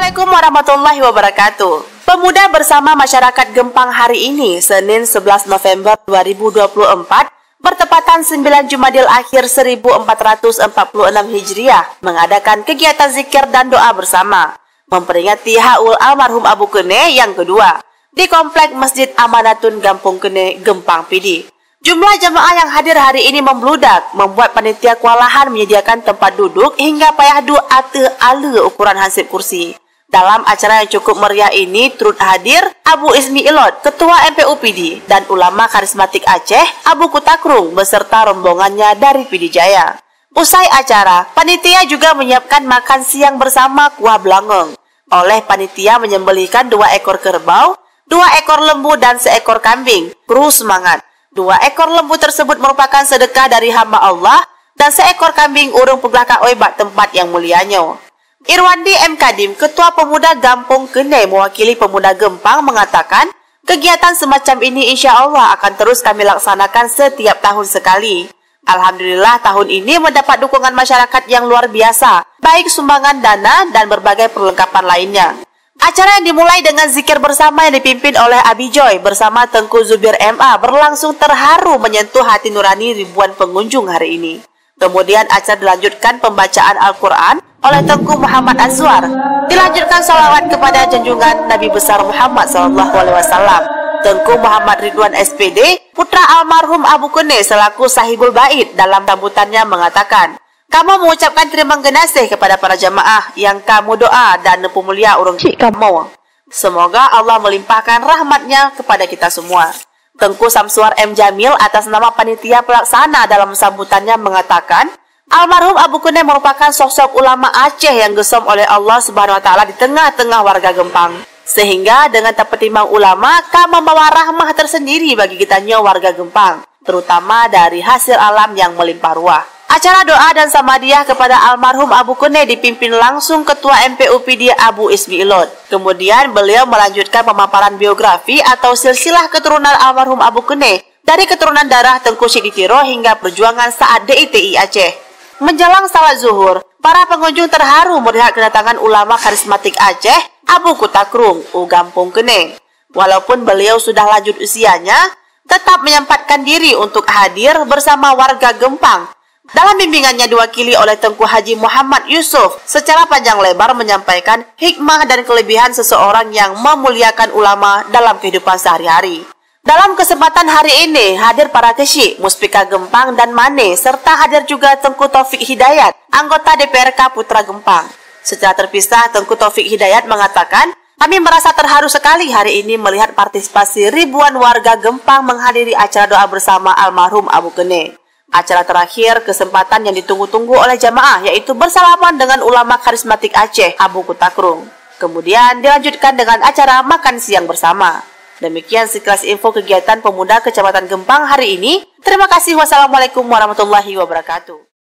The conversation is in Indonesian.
Assalamualaikum warahmatullahi wabarakatuh. Pemuda bersama masyarakat Gempang hari ini, Senin 11 November 2024, bertepatan 9 Jumadil Akhir 1446 Hijriah, mengadakan kegiatan zikir dan doa bersama, memperingati haul almarhum Abu Kene yang kedua, di Komplek Masjid Amanatun Gampung Kene, Gempang Pidi. Jumlah jemaah yang hadir hari ini membludak, membuat panitia kewalahan menyediakan tempat duduk hingga payah dua ate ala ukuran hansip kursi. Dalam acara yang cukup meriah ini turut hadir Abu Ismi Ilot, Ketua MPUPD, dan ulama karismatik Aceh, Abu Kutakrung, beserta rombongannya dari Pidi Jaya. Usai acara, panitia juga menyiapkan makan siang bersama kuah belangong. Oleh panitia menyembelihkan 2 ekor kerbau, 2 ekor lembu, dan seekor kambing. Kru semangat! 2 ekor lembu tersebut merupakan sedekah dari hamba Allah dan seekor kambing urung pegelakak oibat tempat yang mulianya. Irwandi M. Kadim, Ketua Pemuda Gampung Kene mewakili pemuda Gempang mengatakan, kegiatan semacam ini insya Allah akan terus kami laksanakan setiap tahun sekali. Alhamdulillah tahun ini mendapat dukungan masyarakat yang luar biasa, baik sumbangan dana dan berbagai perlengkapan lainnya. Acara yang dimulai dengan zikir bersama yang dipimpin oleh Abi Joy bersama Tengku Zubir MA berlangsung terharu menyentuh hati nurani ribuan pengunjung hari ini. Kemudian acara dilanjutkan pembacaan Al-Quran oleh Tengku Muhammad Azwar. Dilanjutkan salawat kepada junjungan Nabi besar Muhammad SAW. Tengku Muhammad Ridwan SPD, putra almarhum Abu Kene selaku sahibul bait, dalam sambutannya mengatakan, kamu mengucapkan terima kasih kepada para jamaah yang kamu doa dan nepu mulia urung kamu. Semoga Allah melimpahkan rahmatnya kepada kita semua. Tengku Samsuar M. Jamil atas nama panitia pelaksana dalam sambutannya mengatakan, almarhum Abu Kene merupakan sosok ulama Aceh yang gesom oleh Allah Subhanahu wa Ta'ala di tengah-tengah warga Gempang. Sehingga dengan tak petimbang ulama, kamu membawa rahmah tersendiri bagi kitanya warga Gempang, terutama dari hasil alam yang melimpah ruah. Acara doa dan samadiah kepada almarhum Abu Kene dipimpin langsung Ketua MPUPD Abu Ismi Ilot. Kemudian beliau melanjutkan pemaparan biografi atau silsilah keturunan almarhum Abu Kene dari keturunan darah Tengku Siditiro hingga perjuangan saat DITI Aceh. Menjelang salat zuhur, para pengunjung terharu melihat kedatangan ulama karismatik Aceh, Abu Kutakrung, Gampung Kene. Walaupun beliau sudah lanjut usianya, tetap menyempatkan diri untuk hadir bersama warga Gempang. Dalam bimbingannya diwakili oleh Tengku Haji Muhammad Yusuf, secara panjang lebar menyampaikan hikmah dan kelebihan seseorang yang memuliakan ulama dalam kehidupan sehari-hari. Dalam kesempatan hari ini, hadir para kesyik, Muspika Gempang dan Mane, serta hadir juga Tengku Taufik Hidayat, anggota DPRK Putra Gempang. Secara terpisah, Tengku Taufik Hidayat mengatakan, kami merasa terharu sekali hari ini melihat partisipasi ribuan warga Gempang menghadiri acara doa bersama almarhum Abu Kene. Acara terakhir kesempatan yang ditunggu-tunggu oleh jamaah yaitu bersalaman dengan ulama karismatik Aceh, Abu Kutakrung. Kemudian dilanjutkan dengan acara makan siang bersama. Demikian sekilas info kegiatan pemuda Kecamatan Gempang hari ini. Terima kasih. Wassalamualaikum warahmatullahi wabarakatuh.